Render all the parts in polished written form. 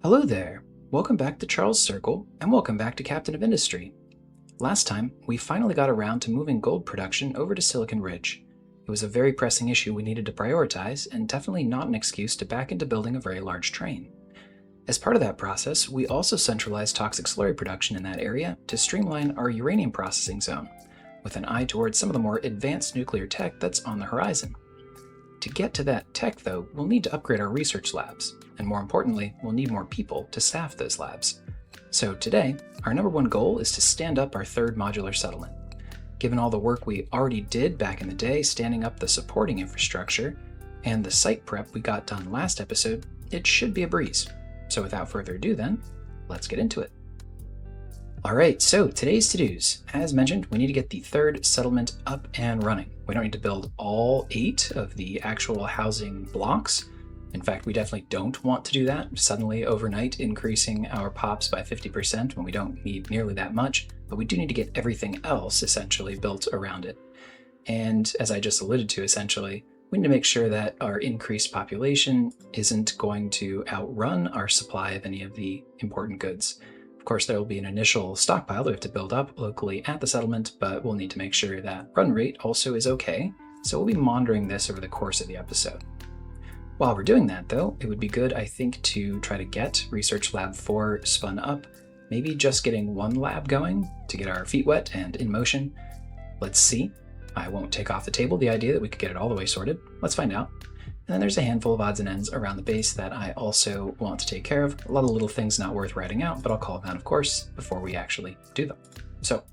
Hello there! Welcome back to Charles Circle, and welcome back to Captain of Industry. Last time, we finally got around to moving gold production over to Silicon Ridge. It was a very pressing issue we needed to prioritize, and definitely not an excuse to back into building a very large train. As part of that process, we also centralized toxic slurry production in that area to streamline our uranium processing zone, with an eye towards some of the more advanced nuclear tech that's on the horizon. To get to that tech, though, we'll need to upgrade our research labs, and more importantly, we'll need more people to staff those labs. So today, our number one goal is to stand up our third modular settlement. Given all the work we already did back in the day standing up the supporting infrastructure, and the site prep we got done last episode, it should be a breeze. So without further ado then, let's get into it. Alright, so today's to-dos. As mentioned, we need to get the third settlement up and running. We don't need to build all 8 of the actual housing blocks. In fact, we definitely don't want to do that, suddenly overnight increasing our POPs by 50% when we don't need nearly that much, but we do need to get everything else essentially built around it. And as I just alluded to, essentially, we need to make sure that our increased population isn't going to outrun our supply of any of the important goods. Of course, there will be an initial stockpile that we have to build up locally at the settlement, but we'll need to make sure that run rate also is okay, so we'll be monitoring this over the course of the episode. While we're doing that, though, it would be good, I think, to try to get Research Lab 4 spun up, maybe just getting one lab going to get our feet wet and in motion. Let's see. I won't take off the table the idea that we could get it all the way sorted. Let's find out. And then there's a handful of odds and ends around the base that I also want to take care of. A lot of little things not worth writing out, but I'll call them out, of course, before we actually do them. So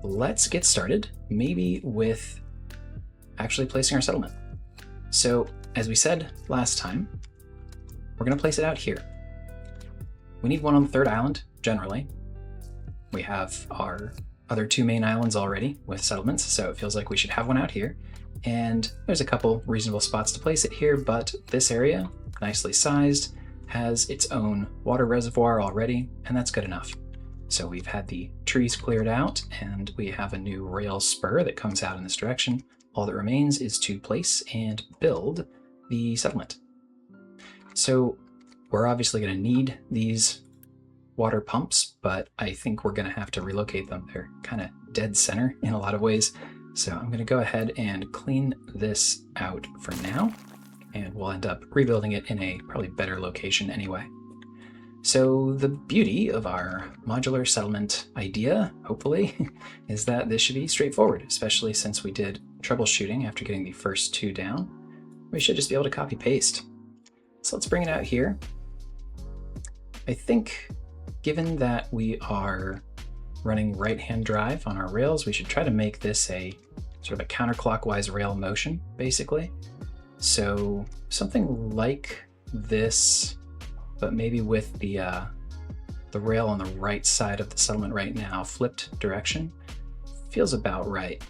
let's get started, maybe with actually placing our settlement. So as we said last time, we're going to place it out here. We need one on the third island, generally. We have our other 2 main islands already with settlements, so it feels like we should have one out here. And there's a couple reasonable spots to place it here, but this area, nicely sized, has its own water reservoir already, and that's good enough. So we've had the trees cleared out, and we have a new rail spur that comes out in this direction. All that remains is to place and build the settlement. So we're obviously going to need these water pumps, but I think we're going to have to relocate them. They're kind of dead center in a lot of ways. So I'm going to go ahead and clean this out for now, and we'll end up rebuilding it in a probably better location anyway. So the beauty of our modular settlement idea, hopefully, is that this should be straightforward, especially since we did troubleshooting after getting the first 2 down. We should just be able to copy paste. So let's bring it out here. I think given that we are running right-hand drive on our rails, we should try to make this a sort of a counterclockwise rail motion, basically. So something like this, but maybe with the rail on the right side of the settlement right now, flipped direction, feels about right.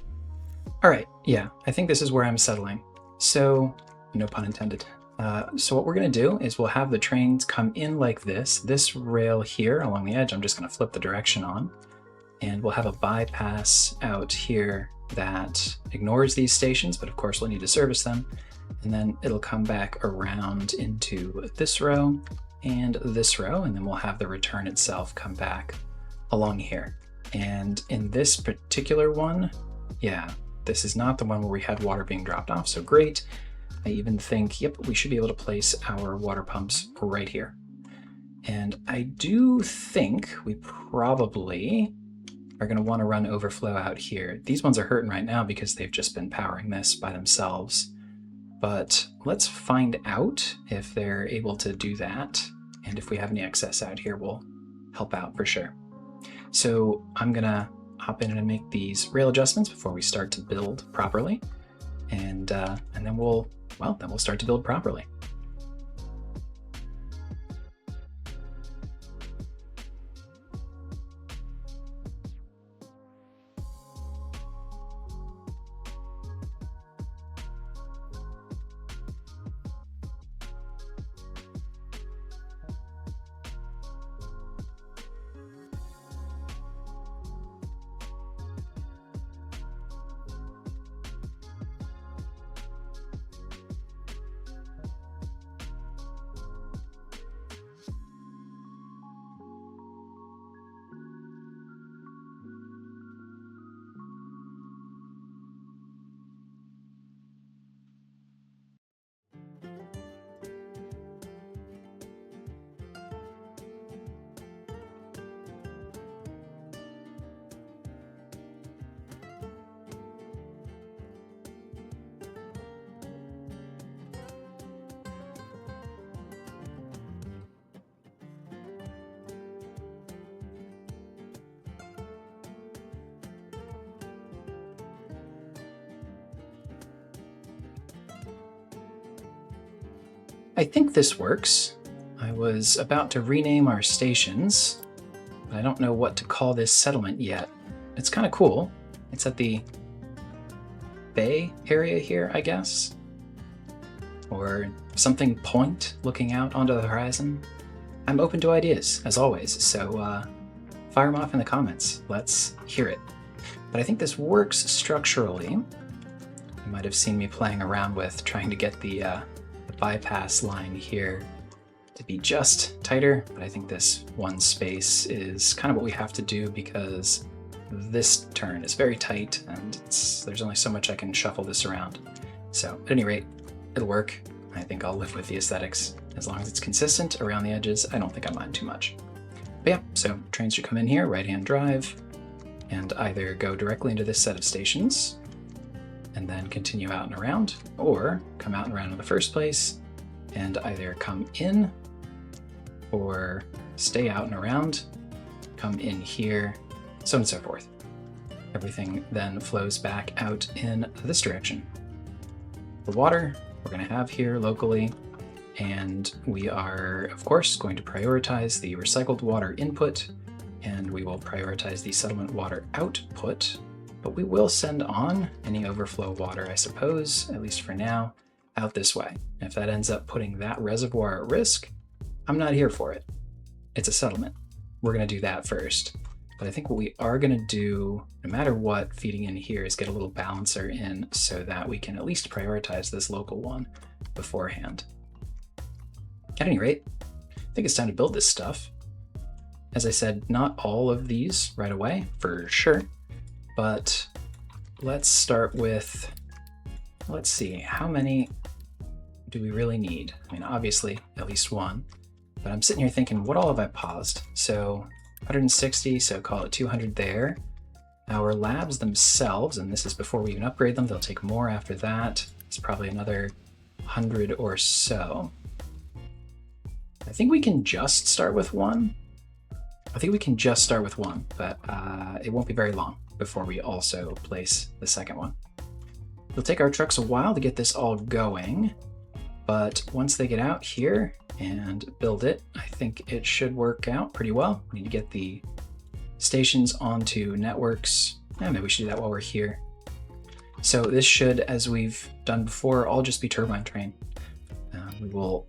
All right, yeah, I think this is where I'm settling. So, no pun intended. So what we're going to do is we'll have the trains come in like this. This rail here along the edge, I'm just going to flip the direction on. And we'll have a bypass out here that ignores these stations, but of course we'll need to service them. And then it'll come back around into this row, and then we'll have the return itself come back along here. And in this particular one, yeah, this is not the one where we had water being dropped off, so great. I even think, yep, we should be able to place our water pumps right here. And I do think we probably are going to want to run overflow out here. These ones are hurting right now because they've just been powering this by themselves. But let's find out if they're able to do that. And if we have any excess out here, we'll help out for sure. So I'm going to hop in and make these rail adjustments before we start to build properly. And then we'll start to build properly. I think this works. I was about to rename our stations, but I don't know what to call this settlement yet. It's kind of cool. It's at the bay area here, I guess. Or something point looking out onto the horizon. I'm open to ideas, as always, so fire them off in the comments. Let's hear it. But I think this works structurally. You might have seen me playing around with trying to get the bypass line here to be just tighter, but I think this one space is kind of what we have to do because this turn is very tight and there's only so much I can shuffle this around. So at any rate, it'll work. I think I'll live with the aesthetics. As long as it's consistent around the edges, I don't think I mind too much. But yeah, so trains should come in here, right-hand drive, and either go directly into this set of stations and then continue out and around, or come out and around in the first place and either come in or stay out and around, come in here, so on and so forth. Everything then flows back out in this direction. The water we're going to have here locally, and we are, of course, going to prioritize the recycled water input, and we will prioritize the settlement water output, but we will send on any overflow water, I suppose, at least for now, out this way. If that ends up putting that reservoir at risk, I'm not here for it. It's a settlement. We're going to do that first. But I think what we are going to do, no matter what, feeding in here is get a little balancer in so that we can at least prioritize this local one beforehand. At any rate, I think it's time to build this stuff. As I said, not all of these right away, for sure, but let's start with, let's see, how many do we really need? I mean, obviously, at least one, but I'm sitting here thinking, what all have I paused? So 160, so call it 200 there. Our labs themselves, and this is before we even upgrade them, they'll take more after that. It's probably another 100 or so. I think we can just start with one. But it won't be very long before we also place the second one. It'll take our trucks a while to get this all going, but once they get out here and build it, I think it should work out pretty well. We need to get the stations onto networks. Maybe we should do that while we're here. So this should, as we've done before, all just be turbine train. We will,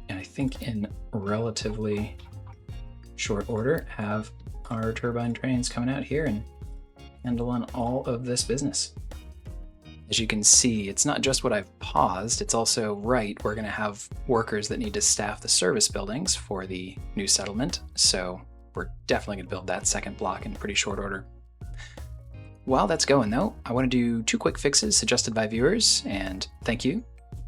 and I think in relatively short order, have our turbine trains coming out here and handling all of this business. As you can see, it's not just what I've paused, it's also we're going to have workers that need to staff the service buildings for the new settlement, so we're definitely going to build that second block in pretty short order. While that's going though, I want to do 2 quick fixes suggested by viewers, and thank you.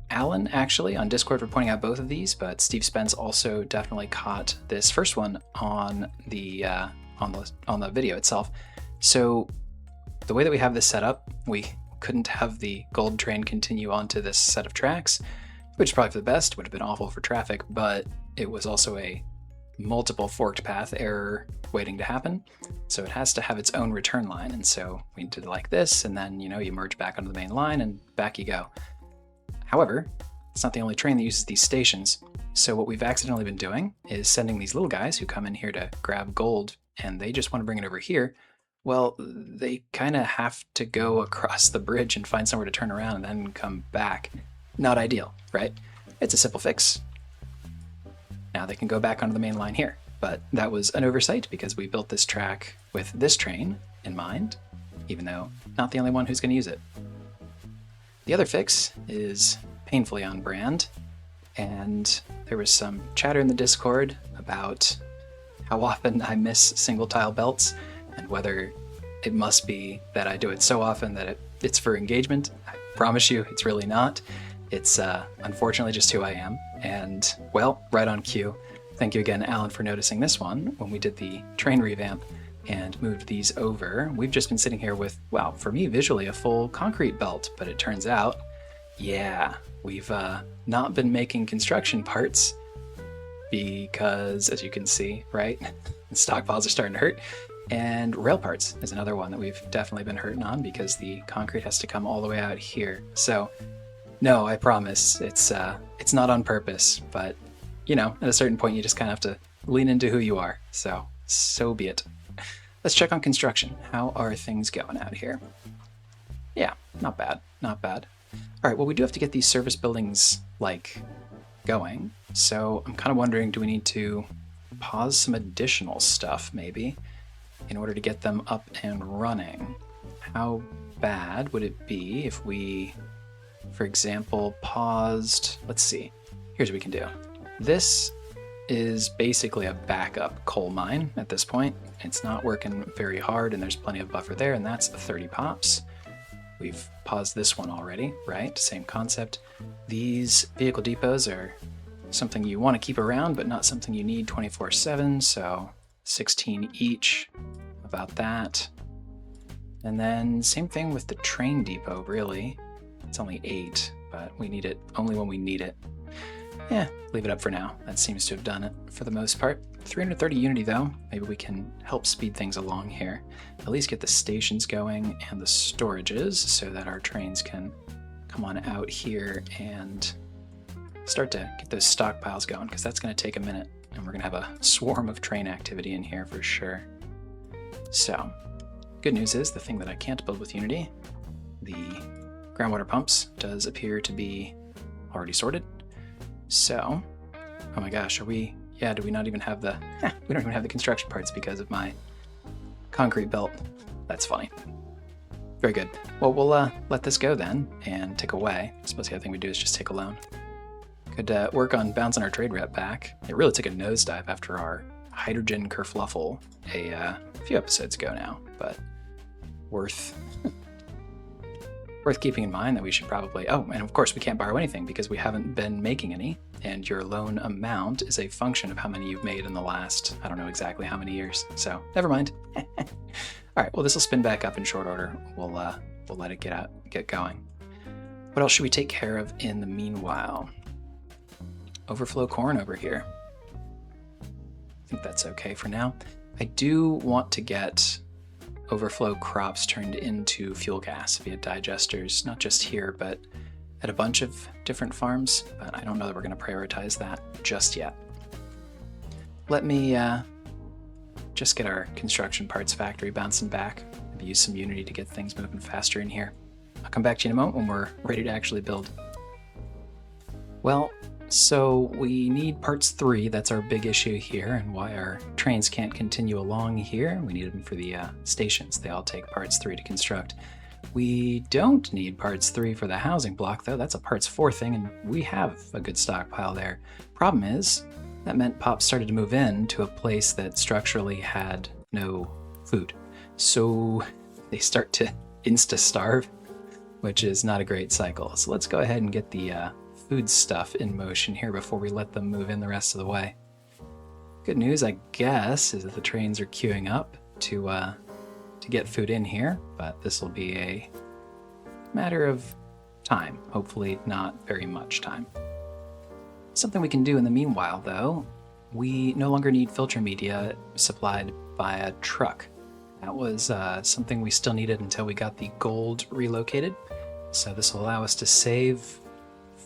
Alan actually on Discord for pointing out both of these, but Steve Spence also definitely caught this first one on the video itself. So the way that we have this set up, we couldn't have the gold train continue onto this set of tracks, which is probably for the best, would have been awful for traffic, but it was also a multiple forked path error waiting to happen. So it has to have its own return line. And so we did it like this, and then, you merge back onto the main line and back you go. However, it's not the only train that uses these stations. So what we've accidentally been doing is sending these little guys who come in here to grab gold, and they just want to bring it over here. Well, they kind of have to go across the bridge and find somewhere to turn around and then come back. Not ideal, right? It's a simple fix. Now they can go back onto the main line here, but that was an oversight because we built this track with this train in mind, even though not the only one who's going to use it. The other fix is painfully on brand, and there was some chatter in the Discord about how often I miss single tile belts and whether it must be that I do it so often that it's for engagement. I promise you it's really not. It's unfortunately just who I am. And well, right on cue. Thank you again, Alan, for noticing this one when we did the train revamp and moved these over. We've just been sitting here with, well, for me visually, a full concrete belt, but it turns out, yeah, we've not been making construction parts because, as you can see, right, the stockpiles are starting to hurt. And rail parts is another one that we've definitely been hurting on because the concrete has to come all the way out here. So No, I promise. It's not on purpose, but you know, at a certain point you just kind of have to lean into who you are. So be it. Let's check on construction. How are things going out here? Yeah, not bad. Not bad. All right, well, we do have to get these service buildings, like, going. So I'm kind of wondering, do we need to pause some additional stuff, maybe, in order to get them up and running? How bad would it be if we, for example, paused... Let's see. Here's what we can do. This is basically a backup coal mine at this point. It's not working very hard, and there's plenty of buffer there, and that's 30 pops. We've paused this one already, right? Same concept. These vehicle depots are something you want to keep around, but not something you need 24/7, so 16 each. About that. And then same thing with the train depot, really. It's only 8, but we need it only when we need it. Yeah, leave it up for now. That seems to have done it for the most part. 330 Unity though, maybe we can help speed things along here. At least get the stations going and the storages so that our trains can come on out here and start to get those stockpiles going, because that's going to take a minute and we're going to have a swarm of train activity in here for sure. So, good news is the thing that I can't build with Unity, the groundwater pumps, does appear to be already sorted. So, oh my gosh, are we, yeah, do we not even have the, we don't even have the construction parts because of my concrete belt. That's funny. Very good. Well, we'll let this go then and tick away. I suppose the other thing we do is just take a loan. Could work on bouncing our trade rep back. It really took a nosedive after our hydrogen kerfluffle a few episodes ago now, but worth keeping in mind that we should probably, oh, and of course we can't borrow anything because we haven't been making any, and your loan amount is a function of how many you've made in the last, I don't know exactly how many years, so never mind. All right, well, this will spin back up in short order. We'll let it get going. What else should we take care of in the meanwhile? Overflow corn over here. I think that's okay for now. I do want to get overflow crops turned into fuel gas via digesters, not just here, but at a bunch of different farms, but I don't know that we're going to prioritize that just yet. Let me just get our construction parts factory bouncing back, maybe use some Unity to get things moving faster in here. I'll come back to you in a moment when we're ready to actually build. Well, so we need parts 3, that's our big issue here, and why our trains can't continue along here. We need them for the stations. They all take parts 3 to construct. We don't need parts 3 for the housing block though. That's a parts 4 thing, and we have a good stockpile there. Problem is, that meant Pop started to move in to a place that structurally had no food. So they start to insta-starve, which is not a great cycle. So let's go ahead and get the food stuff in motion here before we let them move in the rest of the way. Good news, I guess, is that the trains are queuing up to get food in here, but this will be a matter of time. Hopefully not very much time. Something we can do in the meanwhile, though, we no longer need filter media supplied by a truck. That was something we still needed until we got the gold relocated. So this will allow us to save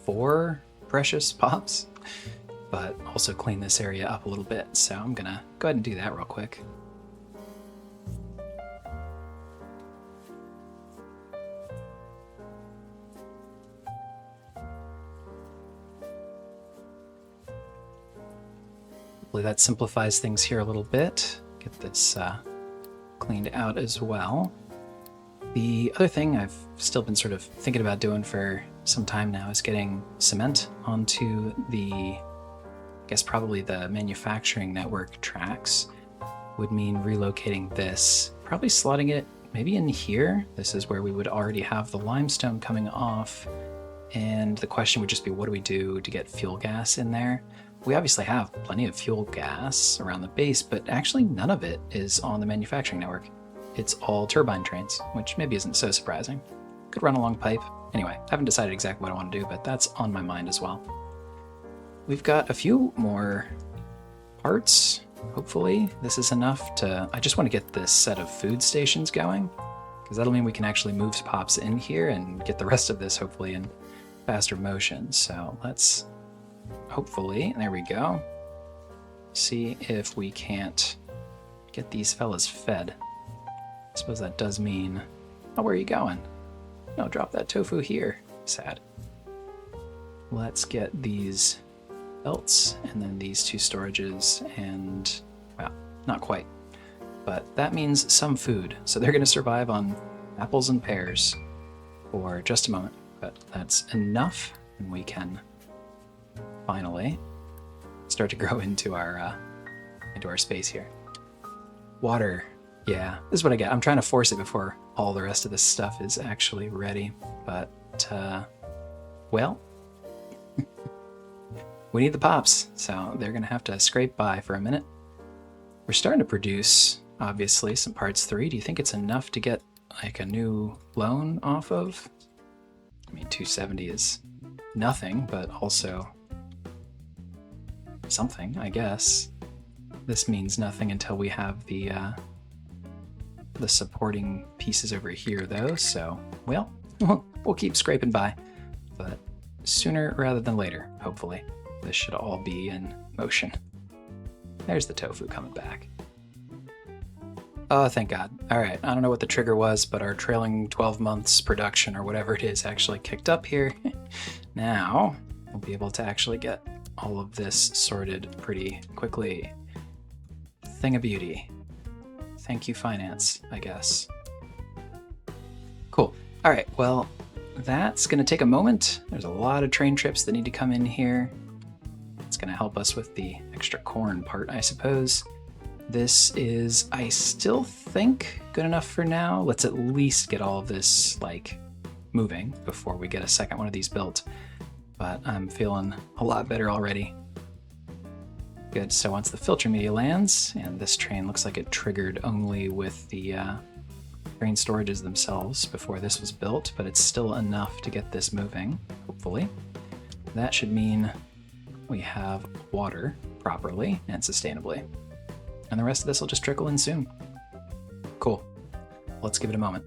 4 precious pops, but also clean this area up a little bit. So I'm gonna go ahead and do that real quick. Hopefully that simplifies things here a little bit. Get this cleaned out as well. The other thing I've still been sort of thinking about doing for some time now is getting cement onto the, I guess probably the manufacturing network tracks. Would mean relocating this, probably slotting it maybe in here. This is where we would already have the limestone coming off, and the question would just be, what do we do to get fuel gas in there? We obviously have plenty of fuel gas around the base, but actually none of it is on the manufacturing network. It's all turbine trains, which maybe isn't so surprising. Could run along pipe. Anyway, I haven't decided exactly what I want to do, but that's on my mind as well. We've got a few more parts, hopefully. This is enough to... I just want to get this set of food stations going, because that'll mean we can actually move pops in here and get the rest of this hopefully in faster motion. So let's hopefully, there we go, see if we can't get these fellas fed. I suppose that does mean, oh, where are you going? No, drop that tofu here. Sad. Let's get these belts and then these 2 storages and, well, not quite. But that means some food. So they're going to survive on apples and pears for just a moment. But that's enough, and we can finally start to grow into our space here. Water. Yeah, this is what I get. I'm trying to force it before all the rest of this stuff is actually ready. But, well, we need the pops, so they're going to have to scrape by for a minute. We're starting to produce, obviously, some parts 3. Do you think it's enough to get, like, a new loan off of? I mean, 270 is nothing, but also something, I guess. This means nothing until we have the supporting pieces over here, though, so, well, we'll keep scraping by. But sooner rather than later, hopefully, this should all be in motion. There's the tofu coming back. Oh, thank God. All right, I don't know what the trigger was, but our trailing 12 months production or whatever it is actually kicked up here. Now, we'll be able to actually get all of this sorted pretty quickly. Thing of beauty. Thank you, finance, I guess. Cool. All right, well, that's going to take a moment. There's a lot of train trips that need to come in here. It's going to help us with the extra corn part, I suppose. This is, I still think, good enough for now. Let's at least get all of this, like, moving before we get a second one of these built. But I'm feeling a lot better already. Good, so once the filter media lands, and this train looks like it triggered only with the train storages themselves before this was built, but it's still enough to get this moving, hopefully. That should mean we have water properly and sustainably. And the rest of this will just trickle in soon. Cool. Let's give it a moment.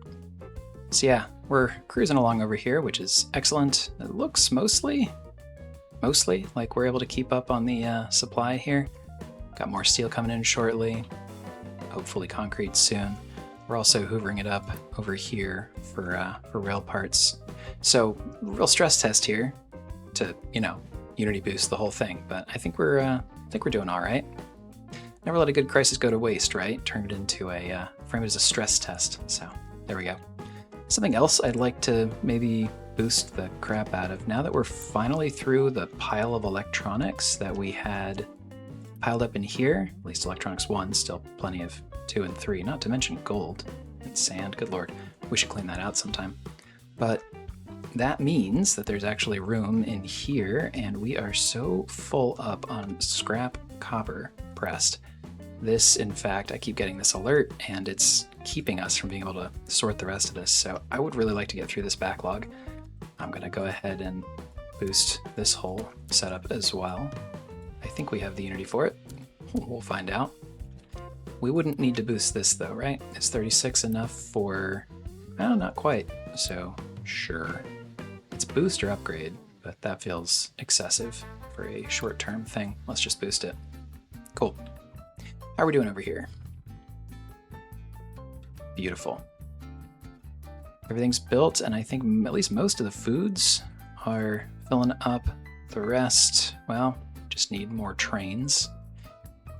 So yeah, we're cruising along over here, which is excellent. It looks mostly like we're able to keep up on the supply here. Got more steel coming in shortly. Hopefully concrete soon. We're also hoovering it up over here for rail parts. So real stress test here to, Unity boost the whole thing. But I think we're doing all right. Never let a good crisis go to waste, right? Turn it into frame it as a stress test. So there we go. Something else I'd like to maybe boost the crap out of, now that we're finally through the pile of electronics that we had piled up in here, at least electronics 1, still plenty of 2 and 3, not to mention gold and sand, good lord. We should clean that out sometime. But that means that there's actually room in here, and we are so full up on scrap copper pressed. This, in fact, I keep getting this alert, and it's keeping us from being able to sort the rest of this, so I would really like to get through this backlog. I'm going to go ahead and boost this whole setup as well. I think we have the Unity for it. We'll find out. We wouldn't need to boost this though, right? Is 36 enough for... Oh, not quite. So, sure. It's boost or upgrade, but that feels excessive for a short-term thing. Let's just boost it. Cool. How are we doing over here? Beautiful. Everything's built, and I think at least most of the foods are filling up. The rest, well, just need more trains.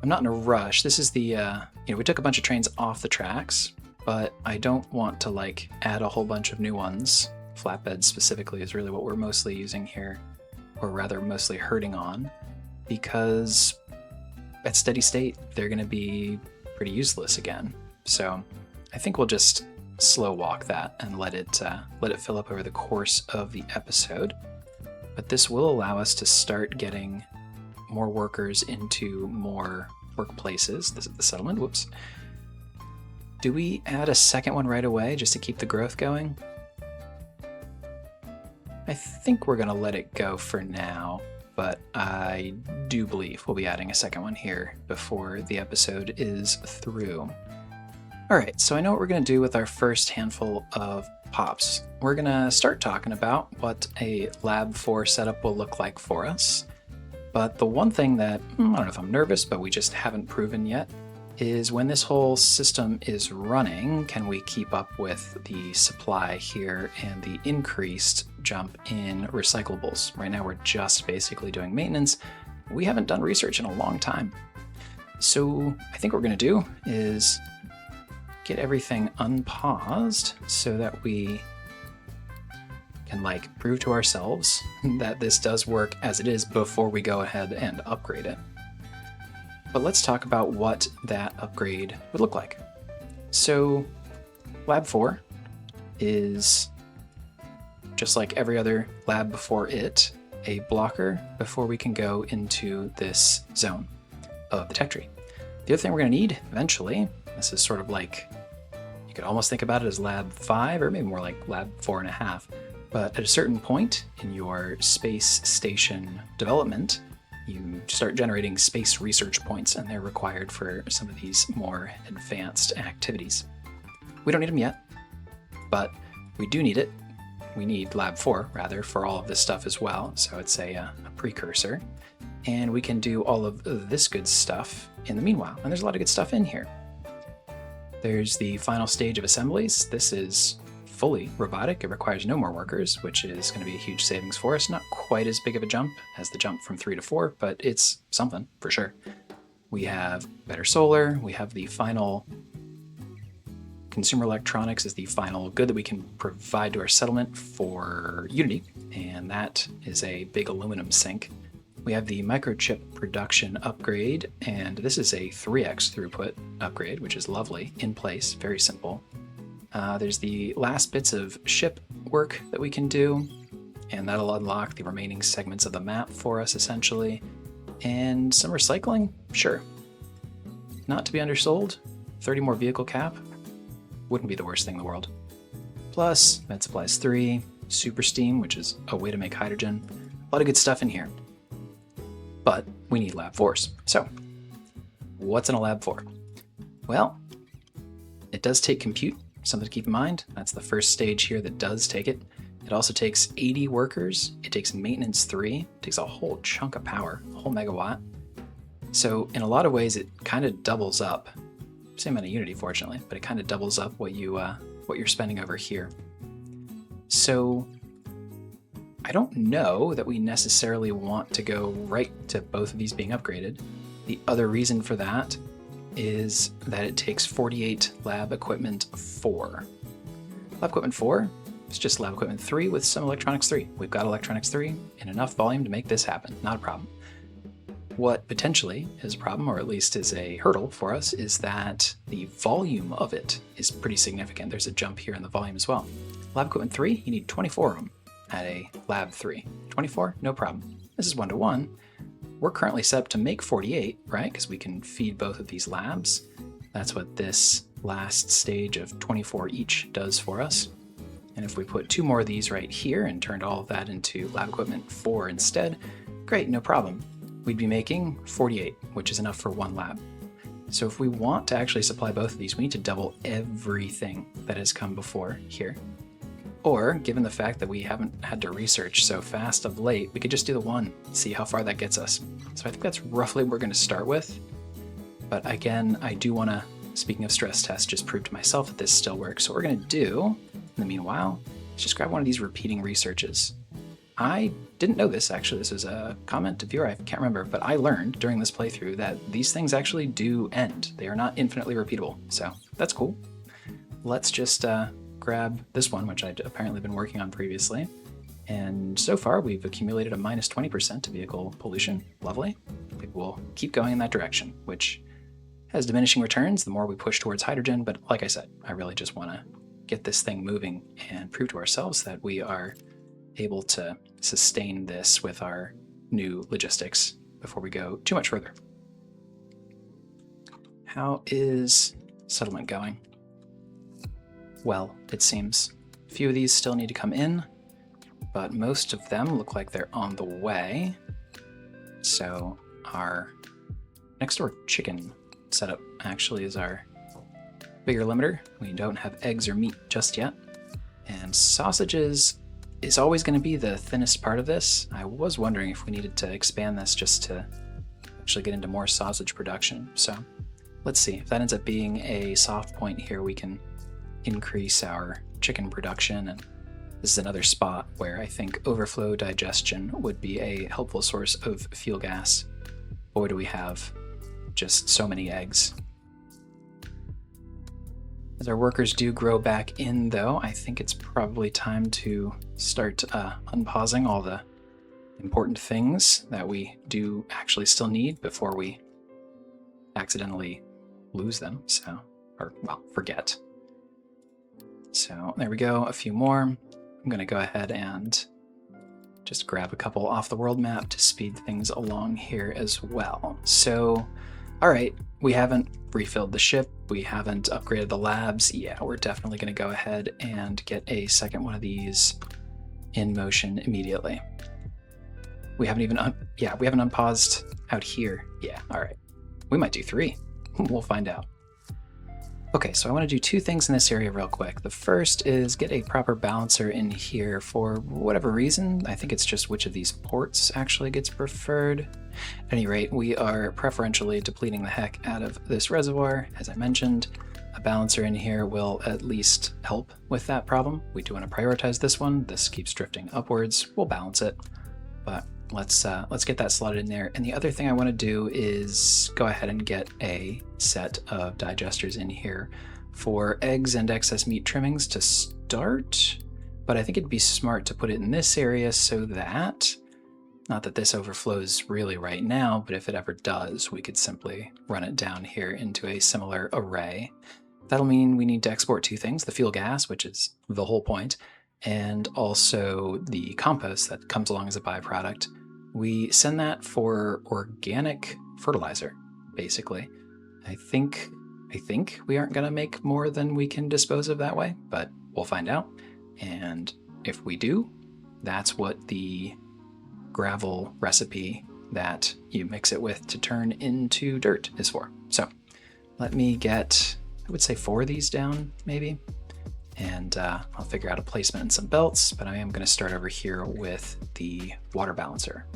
I'm not in a rush. This is the, we took a bunch of trains off the tracks, but I don't want to, like, add a whole bunch of new ones. Flatbeds specifically is really what we're mostly using here, or rather mostly herding on, because at steady state, they're going to be pretty useless again. So I think we'll just slow walk that and let it fill up over the course of the episode. But this will allow us to start getting more workers into more workplaces. This is the settlement. Whoops. Do we add a second one right away just to keep the growth going? I think we're going to let it go for now, but I do believe we'll be adding a second one here before the episode is through. All right, so I know what we're going to do with our first handful of pops, we're gonna start talking about what a Lab 4 setup will look like for us. But the one thing that, I don't know if I'm nervous, but we just haven't proven yet, is when this whole system is running, can we keep up with the supply here and the increased jump in recyclables? Right now we're just basically doing maintenance. We haven't done research in a long time. So I think what we're gonna do is get everything unpaused so that we can prove to ourselves that this does work as it is before we go ahead and upgrade it. But let's talk about what that upgrade would look like. So Lab 4 is, just like every other lab before it, a blocker before we can go into this zone of the tech tree. The other thing we're going to need eventually, this is sort of like, you could almost think about it as Lab 5 or maybe more like Lab 4.5, but at a certain point in your space station development, you start generating space research points, and they're required for some of these more advanced activities. We don't need them yet, but we do need it. We need Lab 4, rather, for all of this stuff as well, so it's a precursor. And we can do all of this good stuff in the meanwhile, and there's a lot of good stuff in here. There's the final stage of assemblies. This is fully robotic. It requires no more workers, which is going to be a huge savings for us. Not quite as big of a jump as the jump from 3 to 4, but it's something for sure. We have better solar. We have the final consumer electronics is the final good that we can provide to our settlement for Unity, and that is a big aluminum sink. We have the microchip production upgrade, and this is a 3x throughput upgrade, which is lovely, in place, very simple. There's the last bits of ship work that we can do, and that'll unlock the remaining segments of the map for us, essentially. And some recycling? Sure. Not to be undersold, 30 more vehicle cap wouldn't be the worst thing in the world. Plus, Med Supplies 3, Super Steam, which is a way to make hydrogen. A lot of good stuff in here. But we need Lab 4s. So, what's in a Lab 4? Well, it does take compute, something to keep in mind. That's the first stage here that does take it. It also takes 80 workers. It takes maintenance 3. It takes a whole chunk of power, a whole megawatt. So in a lot of ways, it kind of doubles up. Same amount of Unity, fortunately, but it kind of doubles up what you're spending over here. So I don't know that we necessarily want to go right to both of these being upgraded. The other reason for that is that it takes 48 Lab Equipment 4. Lab Equipment 4 is just Lab Equipment 3 with some Electronics 3. We've got Electronics 3 in enough volume to make this happen, not a problem. What potentially is a problem, or at least is a hurdle for us, is that the volume of it is pretty significant. There's a jump here in the volume as well. Lab Equipment 3, you need 24 of them at a Lab 3. 24, no problem. This is 1-to-1. We're currently set up to make 48, right? Because we can feed both of these labs. That's what this last stage of 24 each does for us. And if we put 2 more of these right here and turned all of that into Lab Equipment 4 instead, great, no problem. We'd be making 48, which is enough for 1 lab. So if we want to actually supply both of these, we need to double everything that has come before here. Or, given the fact that we haven't had to research so fast of late, we could just do the 1, see how far that gets us. So I think that's roughly what we're going to start with. But again, I do want to, speaking of stress tests, just prove to myself that this still works. So what we're going to do, in the meanwhile, is just grab one of these repeating researches. I didn't know this, actually. This was a comment to viewer, I can't remember, but I learned during this playthrough that these things actually do end. They are not infinitely repeatable, so that's cool. Let's just grab this one, which I'd apparently been working on previously. And so far, we've accumulated a minus 20% to vehicle pollution. Lovely. Maybe we'll keep going in that direction, which has diminishing returns the more we push towards hydrogen. But like I said, I really just want to get this thing moving and prove to ourselves that we are able to sustain this with our new logistics before we go too much further. How is settlement going? Well, it seems. A few of these still need to come in, but most of them look like they're on the way. So our next door chicken setup actually is our bigger limiter. We don't have eggs or meat just yet. And sausages is always going to be the thinnest part of this. I was wondering if we needed to expand this just to actually get into more sausage production. So let's see. If that ends up being a soft point here, we can increase our chicken production. And this is another spot where I think overflow digestion would be a helpful source of fuel gas. Boy, do we have just so many eggs. As our workers do grow back in, though, I think it's probably time to start unpausing all the important things that we do actually still need before we accidentally lose them, forget. So there we go, a few more. I'm going to go ahead and just grab a couple off the world map to speed things along here as well. So, all right, we haven't refilled the ship, we haven't upgraded the labs. Yeah, we're definitely going to go ahead and get a second one of these in motion immediately. We haven't even, we haven't unpaused out here. Yeah, all right. We might do 3. We'll find out. Okay, so I want to do 2 things in this area real quick. The first is get a proper balancer in here for whatever reason. I think it's just which of these ports actually gets preferred. At any rate, we are preferentially depleting the heck out of this reservoir. As I mentioned, a balancer in here will at least help with that problem. We do want to prioritize this one. This keeps drifting upwards. We'll balance it, but let's get that slotted in there. And the other thing I want to do is go ahead and get a set of digesters in here for eggs and excess meat trimmings to start. But I think it'd be smart to put it in this area so that, not that this overflows really right now, but if it ever does, we could simply run it down here into a similar array. That'll mean we need to export 2 things, the fuel gas, which is the whole point, and also the compost that comes along as a byproduct. We send that for organic fertilizer, basically. I think we aren't going to make more than we can dispose of that way, but we'll find out. And if we do, that's what the gravel recipe that you mix it with to turn into dirt is for. So let me get, I would say 4 of these down, maybe. And I'll figure out a placement and some belts, but I am going to start over here with the water balancer.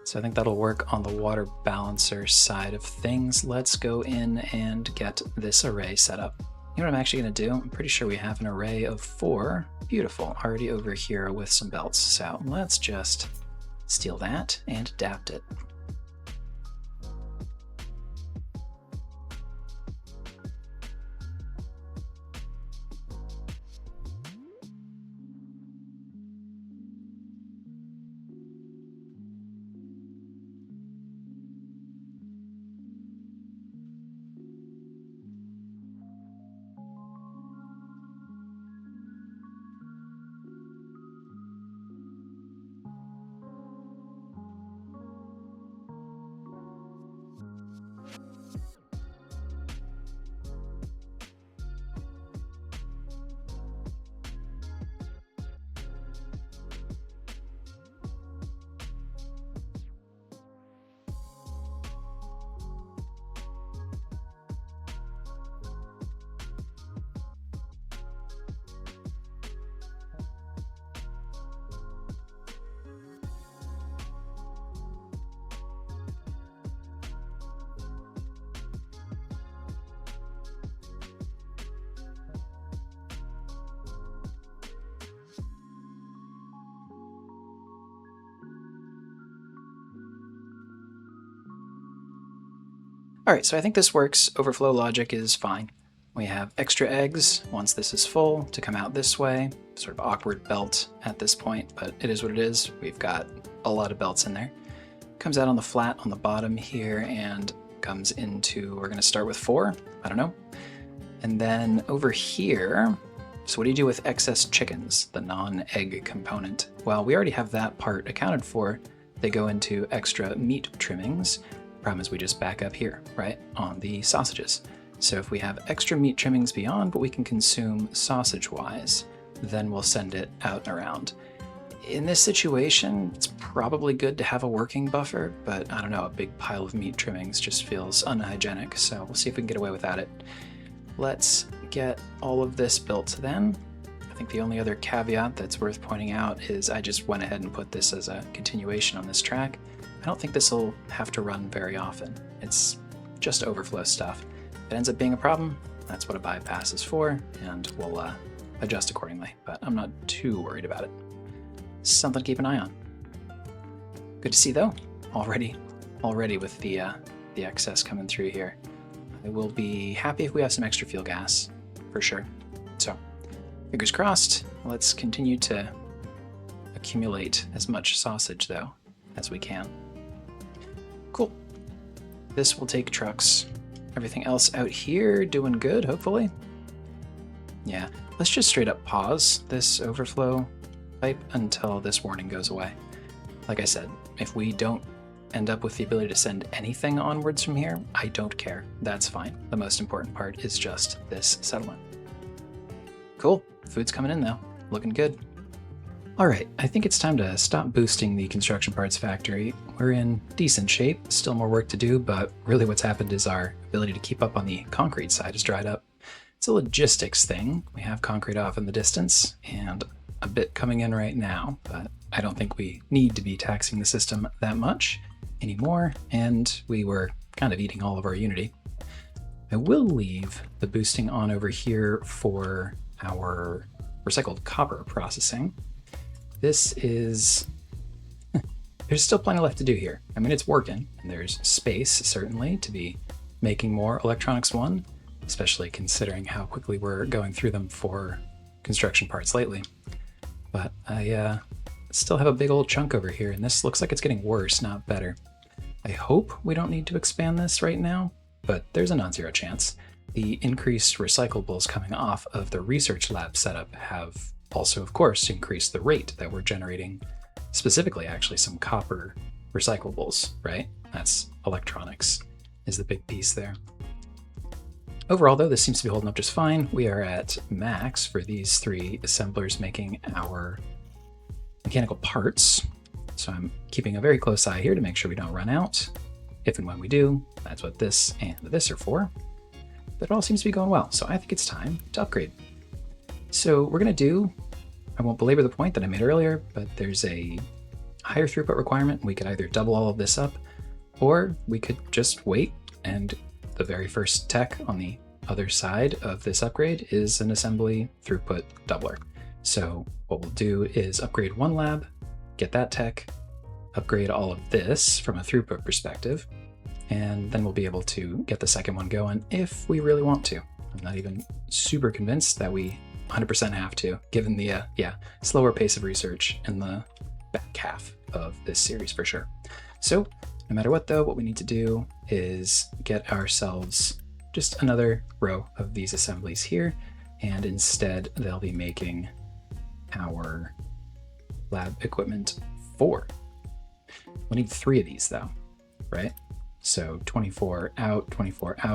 So I think that'll work on the water balancer side of things. Let's go in and get this array set up. You know what I'm actually going to do? I'm pretty sure we have an array of 4. Beautiful, already over here with some belts. So let's just steal that and adapt it. All right, so I think this works. Overflow logic is fine. We have extra eggs once this is full to come out this way. Sort of awkward belt at this point, but it is what it is. We've got a lot of belts in there. Comes out on the flat on the bottom here and comes into, we're gonna start with 4, I don't know. And then over here, So what do you do with excess chickens, the non-egg component? Well, we already have that part accounted for. They go into extra meat trimmings. Problem is we just back up here, right, on the sausages. So if we have extra meat trimmings beyond what we can consume sausage-wise, then we'll send it out and around. In this situation, it's probably good to have a working buffer, but I don't know, a big pile of meat trimmings just feels unhygienic, so we'll see if we can get away without it. Let's get all of this built then. I think the only other caveat that's worth pointing out is I just went ahead and put this as a continuation on this track. I don't think this will have to run very often. It's just overflow stuff. If it ends up being a problem, that's what a bypass is for, and we'll adjust accordingly, but I'm not too worried about it. Something to keep an eye on. Good to see though, already with the excess coming through here. I will be happy if we have some extra fuel gas, for sure. So, fingers crossed. Let's continue to accumulate as much sausage though as we can. Cool. This will take trucks. Everything else out here doing good, hopefully. Yeah, let's just straight up pause this overflow pipe until this warning goes away. Like I said, if we don't end up with the ability to send anything onwards from here, I don't care. That's fine. The most important part is just this settlement. Cool. Food's coming in though. Looking good. All right, I think it's time to stop boosting the construction parts factory. We're in decent shape, still more work to do, but really what's happened is our ability to keep up on the concrete side has dried up. It's a logistics thing. We have concrete off in the distance and a bit coming in right now, but I don't think we need to be taxing the system that much anymore, and we were kind of eating all of our Unity. I will leave the boosting on over here for our recycled copper processing. This is... there's still plenty left to do here. I mean, it's working, and there's space, certainly, to be making more Electronics 1, especially considering how quickly we're going through them for construction parts lately. But I still have a big old chunk over here, and this looks like it's getting worse, not better. I hope we don't need to expand this right now, but there's a non-zero chance. The increased recyclables coming off of the research lab setup have also, of course, increased the rate that we're generating, specifically actually some copper recyclables, right? That's electronics is the big piece there. Overall, though, this seems to be holding up just fine. We are at max for these three assemblers making our mechanical parts. So I'm keeping a very close eye here to make sure we don't run out. If and when we do, that's what this and this are for. But it all seems to be going well, so I think it's time to upgrade. So we're going to do, I won't belabor the point that I made earlier, but there's a higher throughput requirement. We could either double all of this up, or we could just wait, and the very first tech on the other side of this upgrade is an assembly throughput doubler. So what we'll do is upgrade one lab, get that tech, upgrade all of this from a throughput perspective, and then we'll be able to get the second one going if we really want to. I'm not even super convinced that we 100% have to, given the slower pace of research in the back half of this series for sure. So no matter what though, what we need to do is get ourselves just another row of these assemblies here, and instead they'll be making our lab equipment 4. We need 3 of these though, right? So 24 out,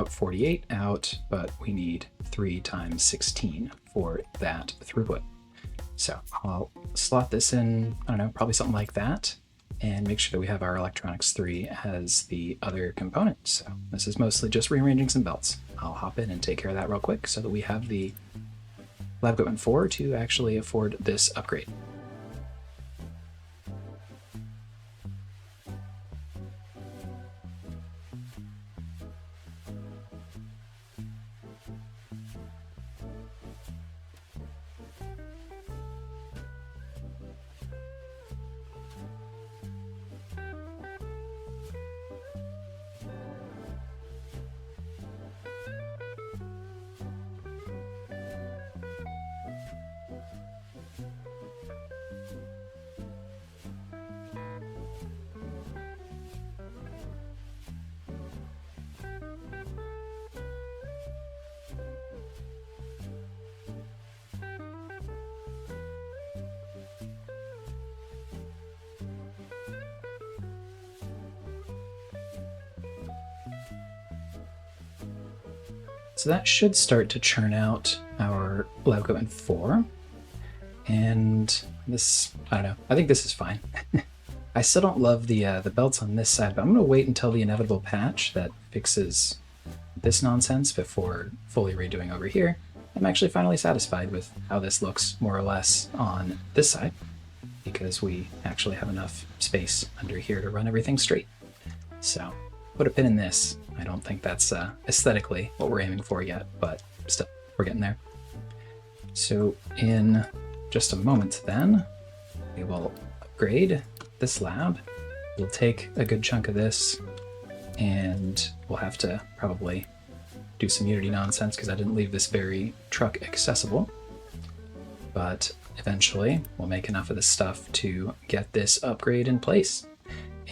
48 out, but we need 3 times 16 for that throughput. So I'll slot this in, I don't know, probably something like that, and make sure that we have our Electronics 3 as the other component. So this is mostly just rearranging some belts. I'll hop in and take care of that real quick so that we have the lab equipment 4 to actually afford this upgrade. So that should start to churn out our lab equipment 4. And this, I don't know, I think this is fine. I still don't love the belts on this side, but I'm going to wait until the inevitable patch that fixes this nonsense before fully redoing over here. I'm actually finally satisfied with how this looks more or less on this side, because we actually have enough space under here to run everything straight. So put a pin in this. I don't think that's aesthetically what we're aiming for yet, but still, we're getting there. So in just a moment then, we will upgrade this lab. We'll take a good chunk of this, and we'll have to probably do some Unity nonsense because I didn't leave this very truck accessible. But eventually we'll make enough of this stuff to get this upgrade in place.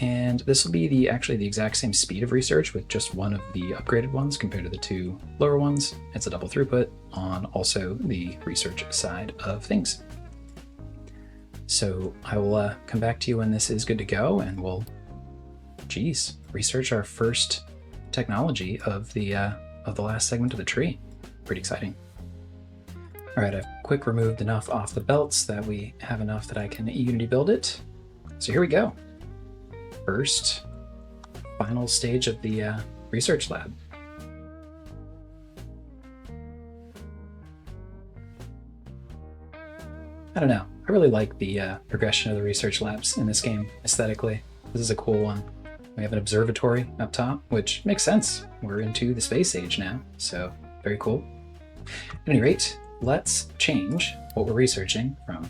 And this will be actually the exact same speed of research with just one of the upgraded ones compared to the 2 lower ones. It's a double throughput on also the research side of things. So I will come back to you when this is good to go, and we'll, research our first technology of the last segment of the tree. Pretty exciting. All right, I've quick removed enough off the belts that we have enough that I can Unity build it. So here we go. First, final stage of the research lab. I don't know. I really like the progression of the research labs in this game aesthetically. This is a cool one. We have an observatory up top, which makes sense. We're into the space age now, so very cool. At any rate, let's change what we're researching from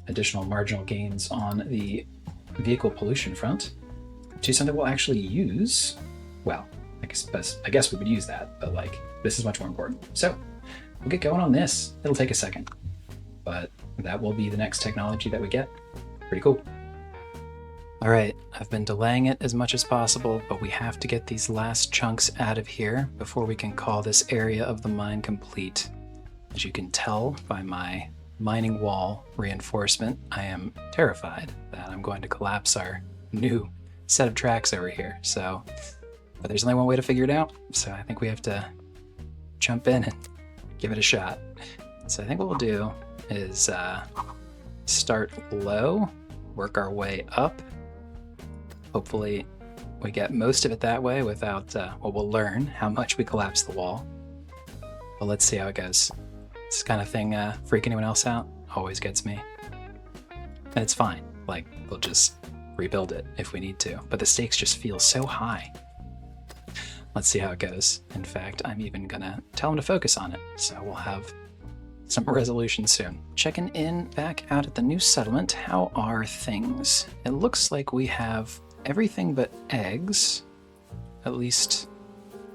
additional marginal gains on the vehicle pollution front to something we'll actually use. Well, I guess we would use that, but like this is much more important. So we'll get going on this. It'll take a second, but that will be the next technology that we get. Pretty cool. All right, I've been delaying it as much as possible, but we have to get these last chunks out of here before we can call this area of the mine complete. As you can tell by my mining wall reinforcement, I am terrified that I'm going to collapse our new set of tracks over here. But there's only one way to figure it out, so I think we have to jump in and give it a shot. So I think what we'll do is start low, work our way up. Hopefully we get most of it that way without, we'll learn how much we collapse the wall. But let's see how it goes. This kind of thing freak anyone else out? Always gets me. And it's fine. Like, we'll just rebuild it if we need to. But the stakes just feel so high. Let's see how it goes. In fact, I'm even gonna tell him to focus on it. So we'll have some resolution soon. Checking in back out at the new settlement. How are things? It looks like we have everything but eggs, at least,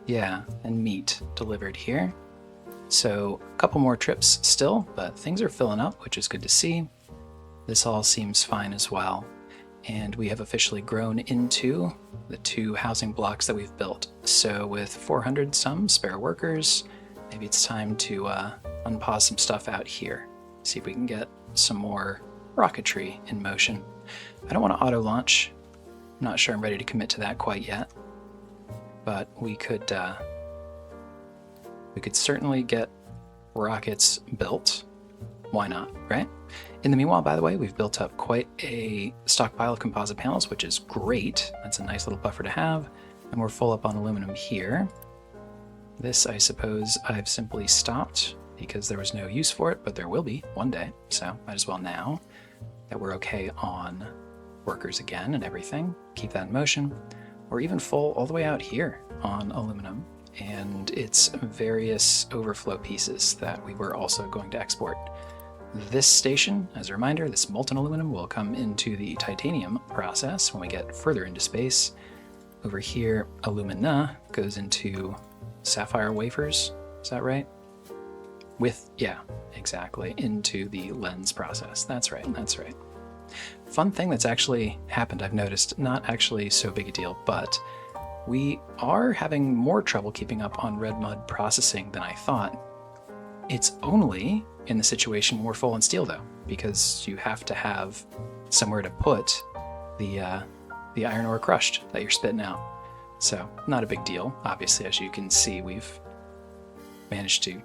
yeah, and meat delivered here. So a couple more trips still, but things are filling up, which is good to see. This all seems fine as well. And we have officially grown into the 2 housing blocks that we've built. So with 400 some spare workers, maybe it's time to unpause some stuff out here. See if we can get some more rocketry in motion. I don't want to auto launch. I'm not sure I'm ready to commit to that quite yet, but we could certainly get rockets built. Why not, right? In the meanwhile, by the way, we've built up quite a stockpile of composite panels, which is great. That's a nice little buffer to have, and we're full up on aluminum here. This, I suppose, I've simply stopped because there was no use for it, but there will be one day, so might as well now that we're okay on workers again and everything, keep that in motion. We're even full all the way out here on aluminum and its various overflow pieces that we were also going to export. This station, as a reminder, this molten aluminum will come into the titanium process when we get further into space. Over here, alumina goes into sapphire wafers, is that right? Yeah, exactly, into the lens process. That's right. Fun thing that's actually happened, I've noticed, not actually so big a deal, but we are having more trouble keeping up on red mud processing than I thought. It's only in the situation when we're full on steel though, because you have to have somewhere to put the iron ore crushed that you're spitting out. So not a big deal. Obviously, as you can see, we've managed to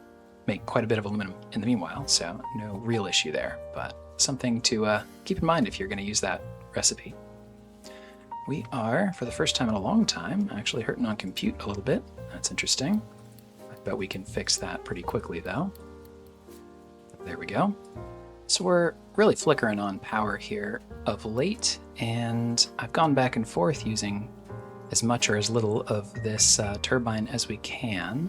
make quite a bit of aluminum in the meanwhile, so no real issue there, but something to keep in mind if you're going to use that recipe. We are, for the first time in a long time, actually hurting on compute a little bit. That's interesting. I bet we can fix that pretty quickly, though. There we go. So we're really flickering on power here of late, and I've gone back and forth using as much or as little of this turbine as we can,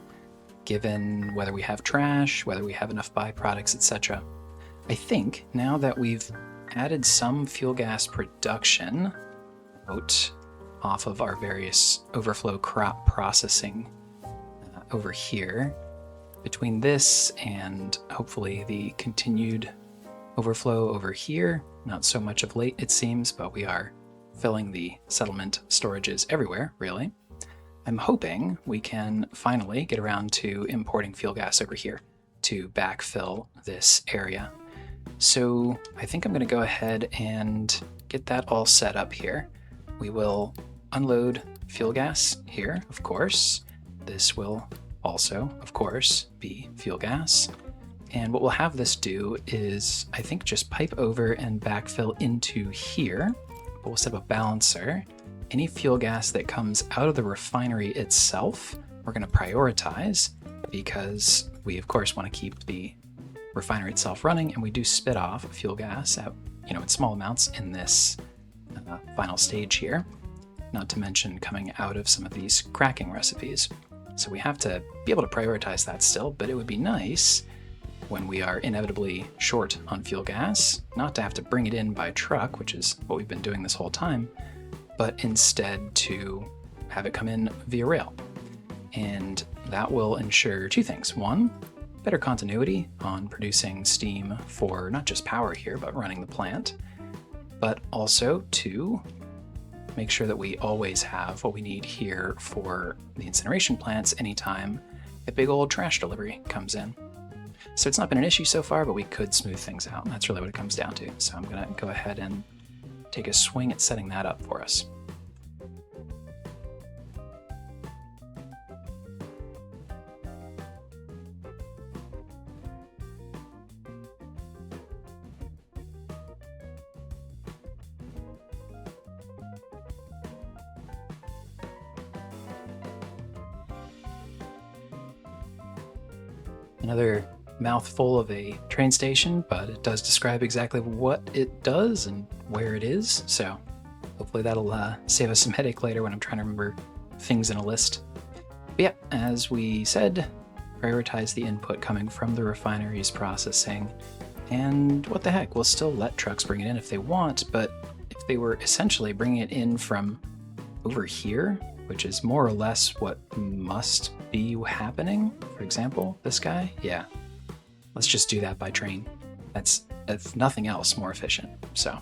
given whether we have trash, whether we have enough byproducts, etc. I think now that we've added some fuel gas production out off of our various overflow crop processing over here, between this and hopefully the continued overflow over here, not so much of late it seems, but we are filling the settlement storages everywhere, really. I'm hoping we can finally get around to importing fuel gas over here to backfill this area. So I think I'm going to go ahead and get that all set up here. We will unload fuel gas here, of course. This will also, of course, be fuel gas. And what we'll have this do is, I think, just pipe over and backfill into here. But we'll set up a balancer. Any fuel gas that comes out of the refinery itself, we're going to prioritize because we, of course, want to keep the refinery itself running, and we do spit off fuel gas at, in small amounts in this final stage here, not to mention coming out of some of these cracking recipes. So we have to be able to prioritize that still, but it would be nice when we are inevitably short on fuel gas, not to have to bring it in by truck, which is what we've been doing this whole time, but instead to have it come in via rail. And that will ensure two things. One, better continuity on producing steam for not just power here, but running the plant. But also, two, make sure that we always have what we need here for the incineration plants anytime a big old trash delivery comes in. So it's not been an issue so far, but we could smooth things out. That's really what it comes down to. So I'm going to go ahead and take a swing at setting that up for us. Another mouthful of a train station, but it does describe exactly what it does and where it is, so hopefully that'll save us some headache later when I'm trying to remember things in a list. But yeah, as we said, prioritize the input coming from the refinery's processing, and what the heck, we'll still let trucks bring it in if they want, but if they were essentially bringing it in from over here, which is more or less what must be happening. For example, this guy, yeah. Let's just do that by train. That's, if nothing else, more efficient. So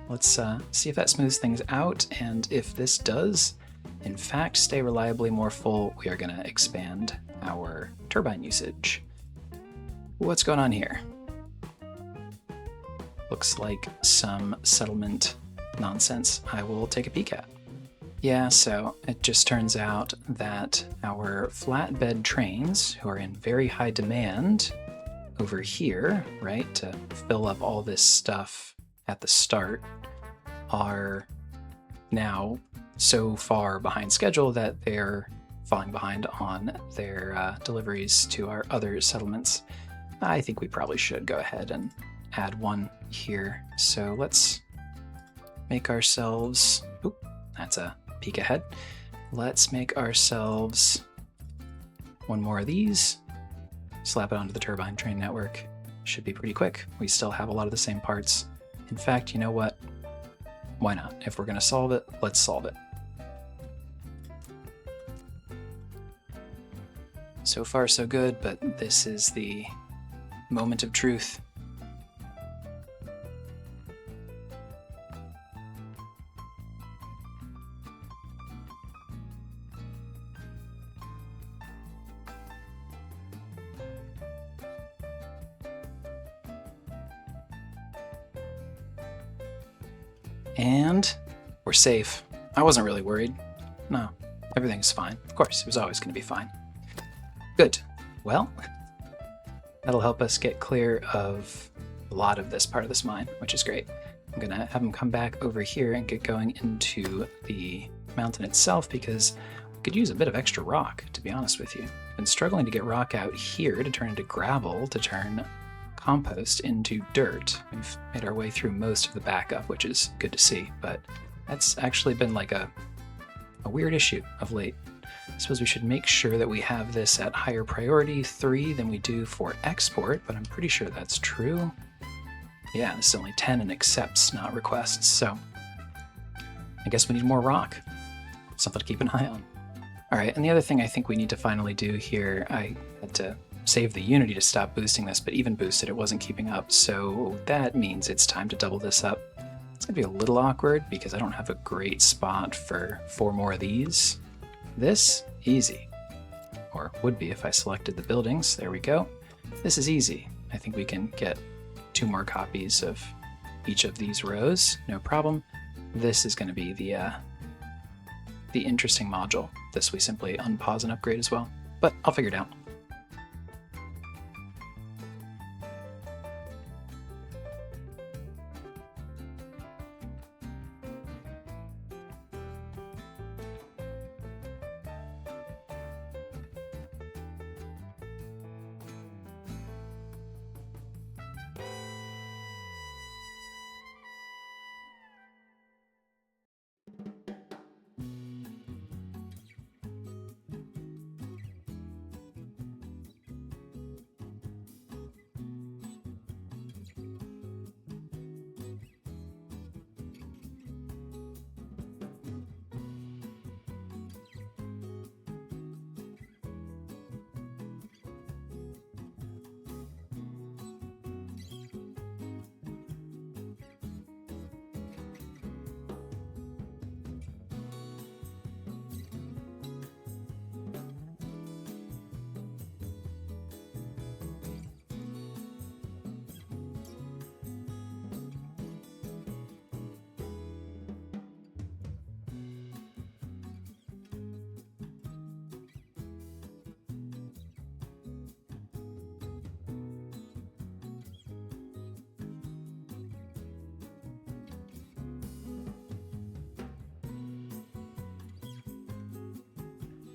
let's see if that smooths things out, and if this does, in fact, stay reliably more full, we are going to expand our turbine usage. What's going on here? Looks like some settlement nonsense I will take a peek at. Yeah, so it just turns out that our flatbed trains, who are in very high demand over here, right, to fill up all this stuff at the start, are now so far behind schedule that they're falling behind on their deliveries to our other settlements. I think we probably should go ahead and add one here. So let's make ourselves, oop, that's a peek ahead. Let's make ourselves one more of these, slap it onto the turbine train network. Should be pretty quick. We still have a lot of the same parts. In fact, you know what? Why not? If we're going to solve it, let's solve it. So far, so good, but this is the moment of truth. And we're safe. I wasn't really worried. No, everything's fine. Of course, it was always going to be fine. Good. well, that'll help us get clear of a lot of this part of this mine, which is great. I'm gonna have them come back over here and get going into the mountain itself because we could use a bit of extra rock, to be honest with you. I've been struggling to get rock out here to turn into gravel, to turn compost into dirt. We've made our way through most of the backup, which is good to see, but that's actually been like a weird issue of late. I suppose we should make sure that we have this at higher priority 3 than we do for export, but I'm pretty sure that's true. Yeah, this is only 10 and accepts, not requests, so I guess we need more rock. Something to keep an eye on. All right, and the other thing I think we need to finally do here, I had to save the Unity to stop boosting this, but even boosted, it wasn't keeping up, so that means it's time to double this up. It's gonna be a little awkward because I don't have a great spot for 4 more of these. This, easy. Or would be if I selected the buildings. There we go. This is easy. I think we can get 2 more copies of each of these rows, no problem. This is going to be the interesting module. This we simply unpause and upgrade as well, but I'll figure it out.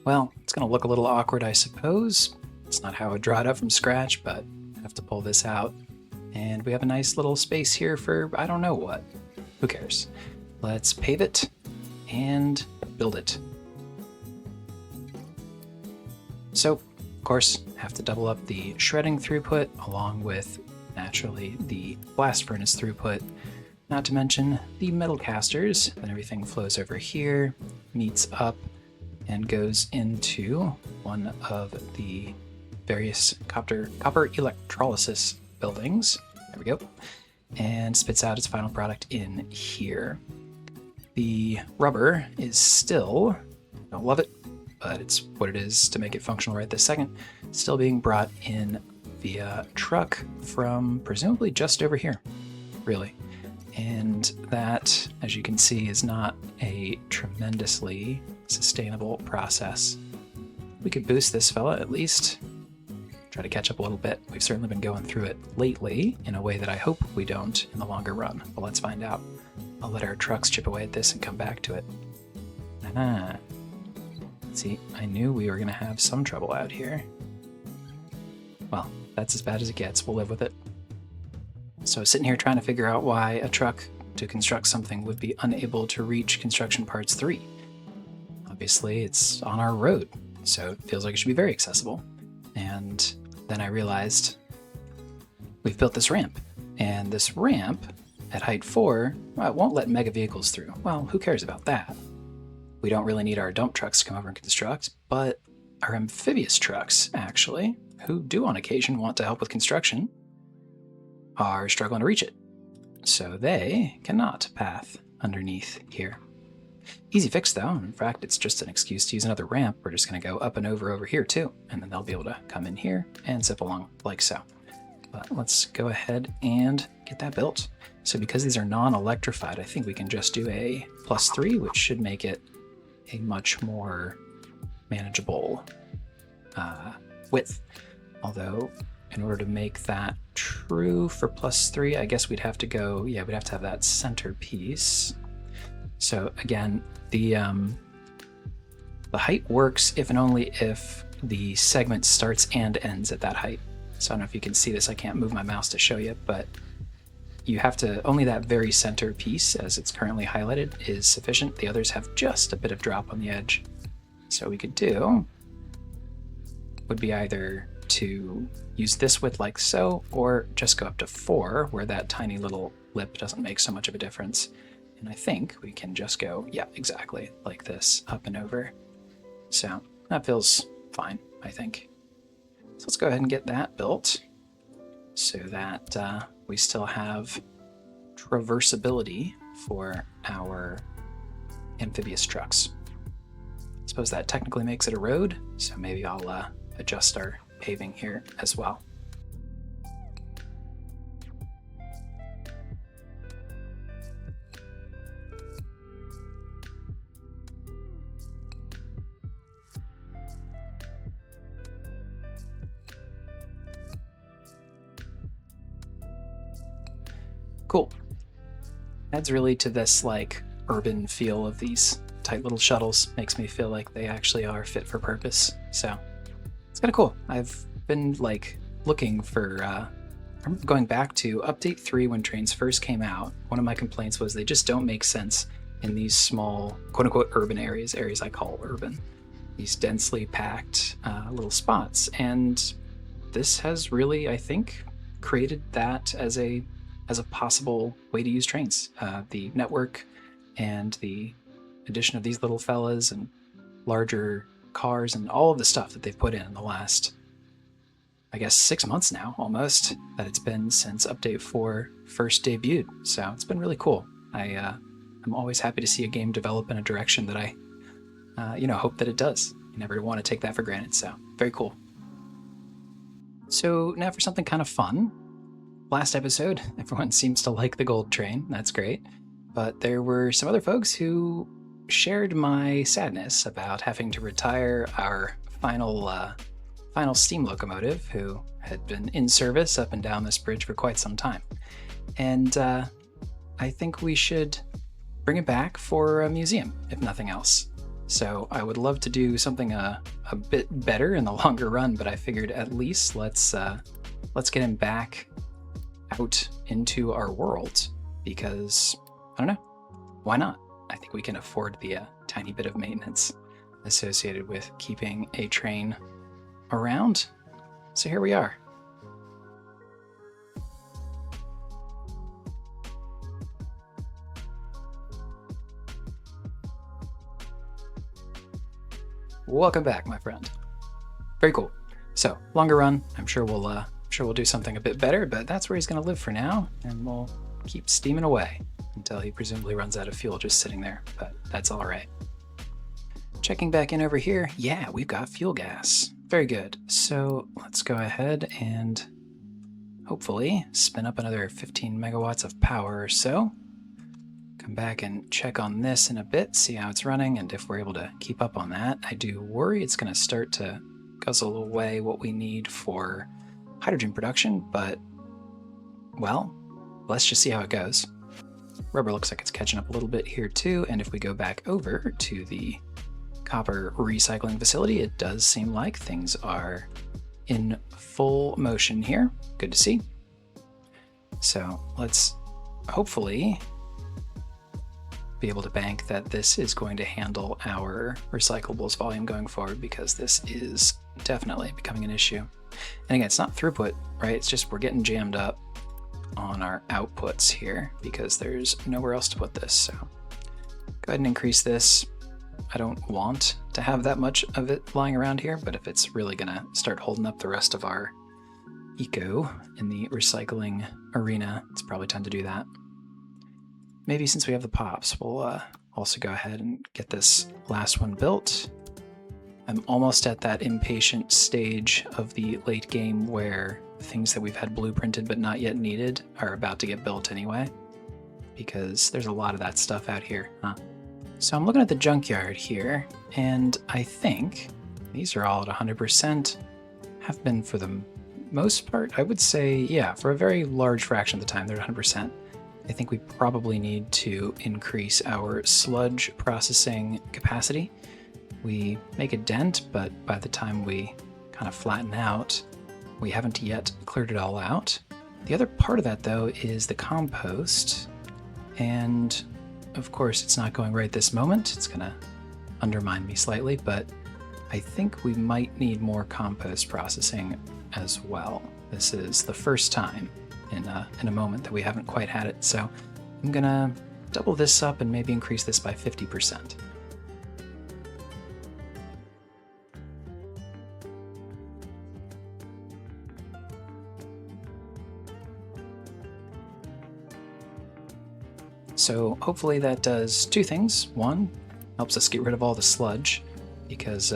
Well, it's going to look a little awkward, I suppose. It's not how I draw it up from scratch, but I have to pull this out. And we have a nice little space here for I don't know what. Who cares? Let's pave it and build it. So, of course, have to double up the shredding throughput along with, naturally, the blast furnace throughput. Not to mention the metal casters. Then everything flows over here, meets up, and goes into one of the various copper electrolysis buildings. There we go. And spits out its final product in here. The rubber is still, I don't love it, but it's what it is to make it functional right this second, still being brought in via truck from presumably just over here, really. And that, as you can see, is not a tremendously sustainable process. We could boost this fella at least, try to catch up a little bit. We've certainly been going through it lately in a way that I hope we don't in the longer run, but let's find out. I'll let our trucks chip away at this and come back to it. See, I knew we were going to have some trouble out here. Well, that's as bad as it gets. We'll live with it. So sitting here trying to figure out why a truck to construct something would be unable to reach construction parts 3. Obviously, it's on our road, so it feels like it should be very accessible. And then I realized we've built this ramp, and this ramp at height 4, well, it won't let mega vehicles through. Well, who cares about that? We don't really need our dump trucks to come over and construct, but our amphibious trucks, actually, who do on occasion want to help with construction, are struggling to reach it. So they cannot path underneath here. Easy fix though. In fact, it's just an excuse to use another ramp. We're just going to go up and over here too, and then they'll be able to come in here and zip along like so. But let's go ahead and get that built. So because these are non-electrified, I think we can just do a +3, which should make it a much more manageable width. Although, in order to make that true for +3, I guess we'd have to go, yeah, we'd have to have that center piece. So again, the height works if and only if the segment starts and ends at that height. So I don't know if you can see this, I can't move my mouse to show you, but you have to, only that very center piece, as it's currently highlighted, is sufficient. The others have just a bit of drop on the edge. So what we could do would be either to use this width like so, or just go up to 4, where that tiny little lip doesn't make so much of a difference. And I think we can just go, yeah, exactly, like this, up and over. So that feels fine, I think. So let's go ahead and get that built so that we still have traversability for our amphibious trucks. I suppose that technically makes it a road, so maybe I'll adjust our paving here as well. Cool. Adds really to this like urban feel of these tight little shuttles. Makes me feel like they actually are fit for purpose. So it's kind of cool. I've been like looking for, I remember going back to update 3 when trains first came out. One of my complaints was they just don't make sense in these small quote unquote urban areas I call urban, these densely packed little spots. And this has really, I think, created that as a possible way to use trains. The network and the addition of these little fellas and larger cars and all of the stuff that they've put in the last, I guess, 6 months now, almost, that it's been since Update 4 first debuted. So it's been really cool. I'm always happy to see a game develop in a direction that I, hope that it does. You never want to take that for granted, so very cool. So now for something kind of fun. Last episode, everyone seems to like the gold train. That's great. But there were some other folks who shared my sadness about having to retire our final steam locomotive, who had been in service up and down this bridge for quite some time. And I think we should bring it back for a museum, if nothing else. So I would love to do something a bit better in the longer run, but I figured at least let's get him back out into our world, because I don't know, why not? I think we can afford the tiny bit of maintenance associated with keeping a train around. So here we are. Welcome back, my friend. Very cool. So longer run, I'm sure we'll do something a bit better, but that's where he's going to live for now, and we'll keep steaming away until he presumably runs out of fuel just sitting there, but that's all right. Checking back in over here, yeah, we've got fuel gas. Very good. So let's go ahead and hopefully spin up another 15 megawatts of power or so. Come back and check on this in a bit, see how it's running, and if we're able to keep up on that. I do worry it's going to start to guzzle away what we need for hydrogen production, but, well, let's just see how it goes. Rubber looks like it's catching up a little bit here too, and if we go back over to the copper recycling facility, it does seem like things are in full motion here. Good to see. So let's hopefully be able to bank that this is going to handle our recyclables volume going forward, because this is definitely becoming an issue. And again, it's not throughput, right? It's just we're getting jammed up on our outputs here because there's nowhere else to put this. So go ahead and increase this. I don't want to have that much of it lying around here, but if it's really gonna start holding up the rest of our eco in the recycling arena, it's probably time to do that. Maybe since we have the pops, we'll also go ahead and get this last one built. I'm almost at that impatient stage of the late game where things that we've had blueprinted but not yet needed are about to get built anyway, because there's a lot of that stuff out here, huh? So I'm looking at the junkyard here, and I think these are all at 100%. have been for the most part. I would say, yeah, for a very large fraction of the time, they're 100%. I think we probably need to increase our sludge processing capacity. We make a dent, but by the time we kind of flatten out, we haven't yet cleared it all out. The other part of that, though, is the compost. And of course, it's not going right this moment. It's going to undermine me slightly, but I think we might need more compost processing as well. This is the first time in a moment that we haven't quite had it, so I'm gonna double this up and maybe increase this by 50%. So hopefully that does two things. One, helps us get rid of all the sludge, because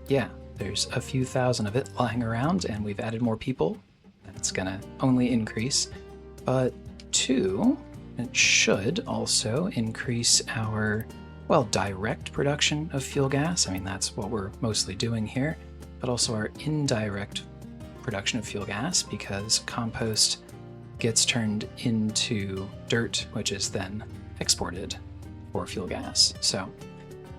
yeah, there's a few thousand of it lying around and we've added more people. It's gonna only increase. But two, it should also increase our, well, direct production of fuel gas. I mean, that's what we're mostly doing here, but also our indirect production of fuel gas, because compost gets turned into dirt, which is then exported for fuel gas. So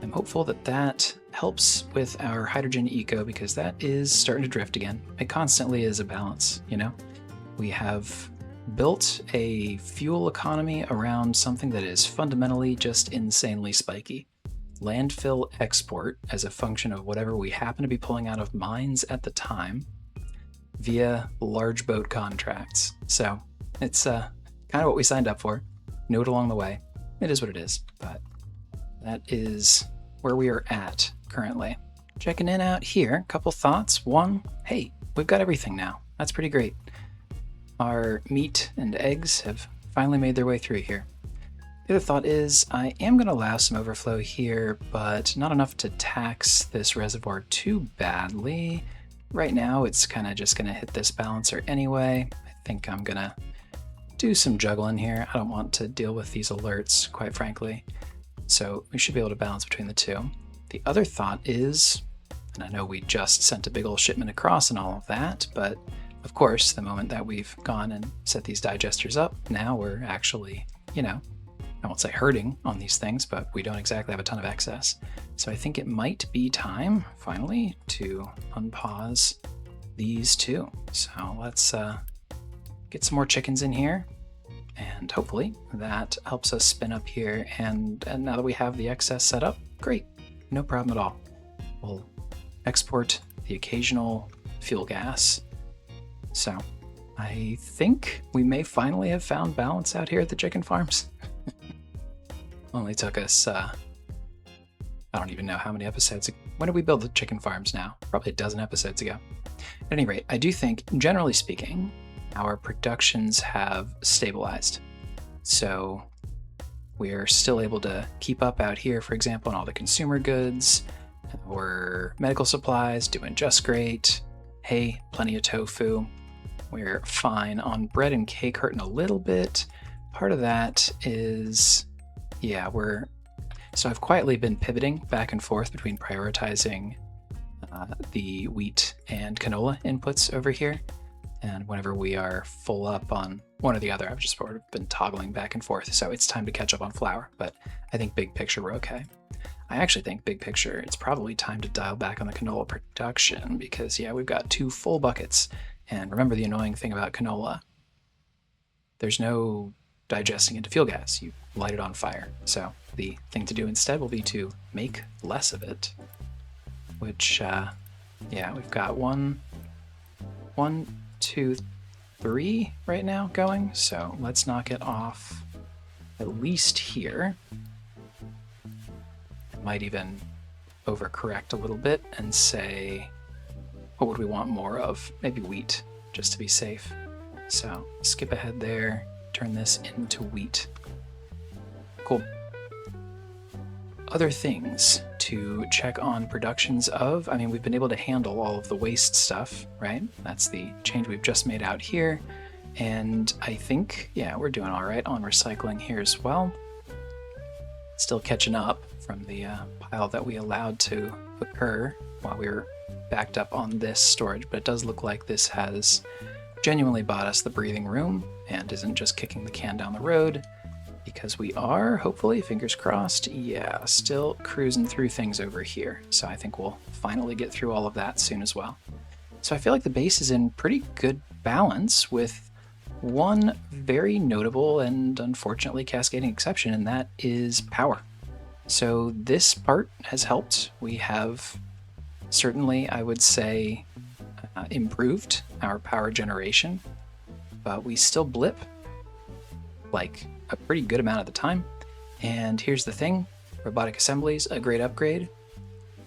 I'm hopeful that that helps with our hydrogen eco, because that is starting to drift again. It constantly is a balance, you know? We have built a fuel economy around something that is fundamentally just insanely spiky. Landfill export as a function of whatever we happen to be pulling out of mines at the time via large boat contracts. So it's kind of what we signed up for. Note along the way. It is what it is, but that is where we are at currently. Checking in out here, couple thoughts. One, hey, we've got everything now. That's pretty great. Our meat and eggs have finally made their way through here. The other thought is I am going to allow some overflow here, but not enough to tax this reservoir too badly. Right now, it's kind of just going to hit this balancer anyway. I think I'm going to do some juggling here. I don't want to deal with these alerts, quite frankly. So we should be able to balance between the two. The other thought is, and I know we just sent a big old shipment across and all of that, but of course, the moment that we've gone and set these digesters up, now we're actually, you know, I won't say hurting on these things, but we don't exactly have a ton of excess. So I think it might be time, finally, to unpause these two. So let's get some more chickens in here, and hopefully that helps us spin up here. And now that we have the excess set up, great, no problem at all. We'll export the occasional fuel gas. So I think we may finally have found balance out here at the chicken farms. Only took us, I don't even know how many episodes. When did we build the chicken farms now? Probably a dozen episodes ago. At any rate, I do think, generally speaking, our productions have stabilized. So we're still able to keep up out here, for example, on all the consumer goods or medical supplies, doing just great. Hey, plenty of tofu. We're fine on bread and cake, hurting a little bit. Part of that is, yeah, so I've quietly been pivoting back and forth between prioritizing the wheat and canola inputs over here. And whenever we are full up on one or the other, I've just sort of been toggling back and forth. So it's time to catch up on flour, but I think big picture, we're okay. I actually think big picture, it's probably time to dial back on the canola production, because yeah, we've got 2 full buckets. And remember the annoying thing about canola, there's no digesting into fuel gas. You light it on fire. So the thing to do instead will be to make less of it, which, yeah, we've got 1, 2, 3 right now going. So let's knock it off at least here. Might even overcorrect a little bit and say, what would we want more of? Maybe wheat, just to be safe. So skip ahead there, turn this into wheat. Cool. Other things to check on productions of, I mean, we've been able to handle all of the waste stuff, right? That's the change we've just made out here. And I think, yeah, we're doing all right on recycling here as well. Still catching up from the pile that we allowed to occur while we were backed up on this storage, but it does look like this has genuinely bought us the breathing room and isn't just kicking the can down the road, because we are, hopefully, fingers crossed, yeah, still cruising through things over here. So I think we'll finally get through all of that soon as well. So I feel like the base is in pretty good balance, with one very notable and unfortunately cascading exception, and that is power. So this part has helped. We have certainly, I would say, improved our power generation, but we still blip like a pretty good amount of the time. And here's the thing, robotic assembly is a great upgrade.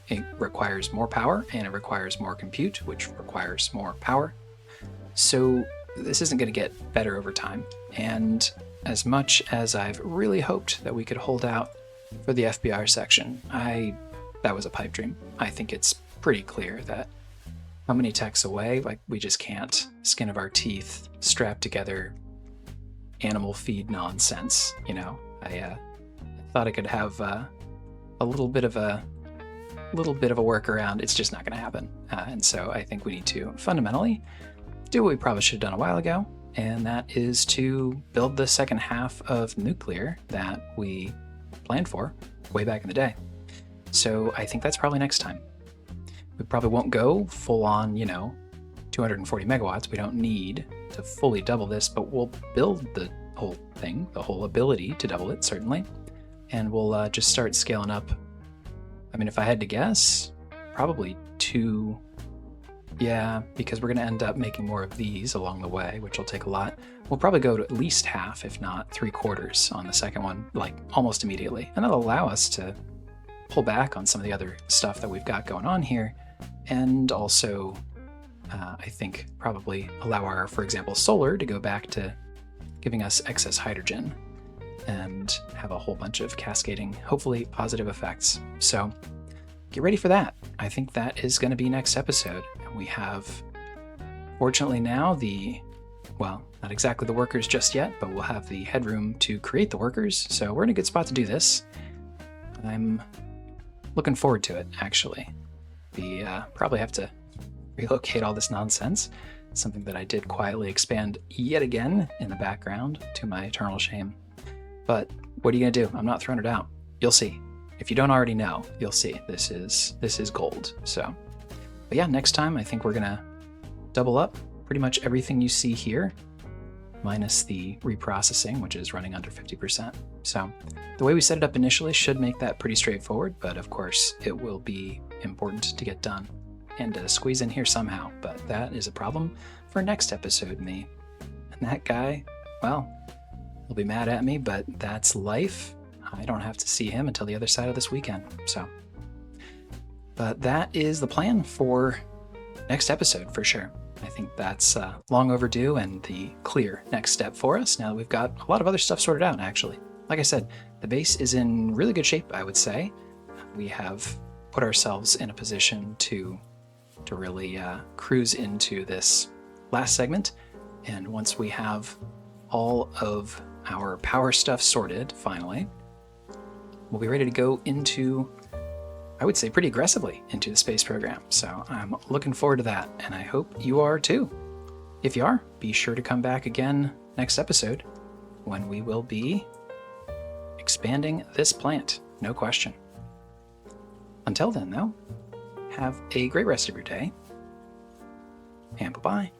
It requires more power and it requires more compute, which requires more power. So this isn't going to get better over time. And as much as I've really hoped that we could hold out for the FBR section, that was a pipe dream. I think it's pretty clear that how many techs away, like, we just can't, skin of our teeth, strap together animal feed nonsense, you know. I thought I could have a little bit of a workaround. It's just not going to happen. And so I think we need to fundamentally do what we probably should have done a while ago, and that is to build the second half of nuclear that we planned for way back in the day. So I think that's probably next time. We probably won't go full on, 240 megawatts. We don't need to fully double this, but we'll build the whole thing, the whole ability to double it, certainly. And we'll just start scaling up. I mean, if I had to guess, probably 2. Yeah, because we're going to end up making more of these along the way, which will take a lot. We'll probably go to at least half, if not 3/4 on the second one, like almost immediately. And that'll allow us to pull back on some of the other stuff that we've got going on here. And also, I think probably allow our, for example, solar to go back to giving us excess hydrogen and have a whole bunch of cascading, hopefully positive effects. So get ready for that. I think that is going to be next episode. And we have, fortunately now, not exactly the workers just yet, but we'll have the headroom to create the workers. So we're in a good spot to do this. I'm looking forward to it, actually. We probably have to relocate all this nonsense, something that I did quietly expand yet again in the background, to my eternal shame. But what are you going to do? I'm not throwing it out. You'll see. If you don't already know, you'll see. This is gold. So, but yeah, next time I think we're going to double up pretty much everything you see here, minus the reprocessing, which is running under 50%. So the way we set it up initially should make that pretty straightforward, but of course it will be important to get done and to squeeze in here somehow. But that is a problem for next episode, me. And that guy, well, he'll be mad at me, but that's life. I don't have to see him until the other side of this weekend. So, but that is the plan for next episode for sure. I think that's long overdue and the clear next step for us now that we've got a lot of other stuff sorted out, actually. Like I said, the base is in really good shape, I would say. We have put ourselves in a position to really cruise into this last segment. And once we have all of our power stuff sorted, finally, we'll be ready to go into, I would say, pretty aggressively into the space program. So I'm looking forward to that, and I hope you are too. If you are, be sure to come back again next episode when we will be expanding this plant, no question. Until then, though, have a great rest of your day, and bye-bye.